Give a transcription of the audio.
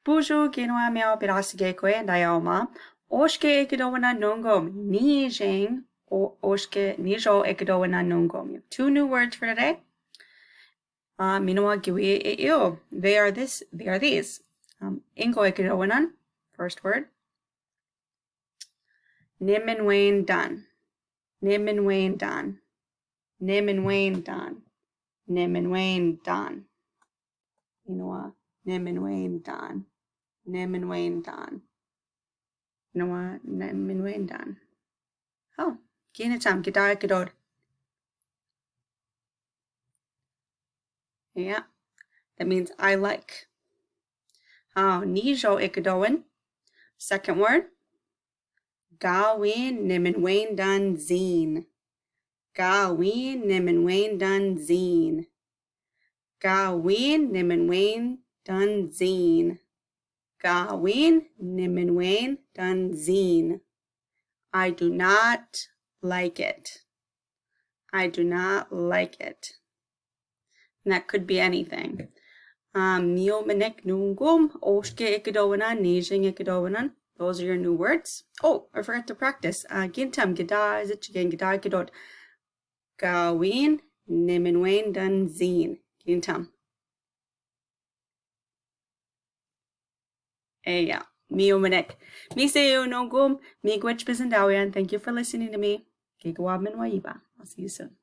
Bujo ginawa meo pirasige ko dayoma. Oshke ekidowana nungom. Nijing oshke nijo ekidowana nungom. You have 2 new words for today. Minawa giwi iyo. They are these. Ingo ekidowanan. First word. Niminwendaan. Niminwendaan. Niminwendaan. Niminwendaan. Minawa Niminwendaan. Niminwendaan. Minawa Niminwendaan. Oh, ginatam gidar gedod. Yeah, that means I like. Nijo ikadowan. Second word. Gaawiin niminwendanziin. Gaawiin niminwendanziin. Gaawiin niminwendanziin. Gaawiin niminwendanziin. I do not like it. I do not like it. And that could be anything. Niomanek nungum, oshke ikadowanan, nijing ikadowanan. Those are your new words. Oh, I forgot to practice. Gintam gida is it again gida gidot. Gaawiin niminwendanziin. Gintam. Yeah. Niomanek. Miseo nungum, miigwech bisandawian. Thank you for listening to me. Gigawab minwaiba. I'll see you soon.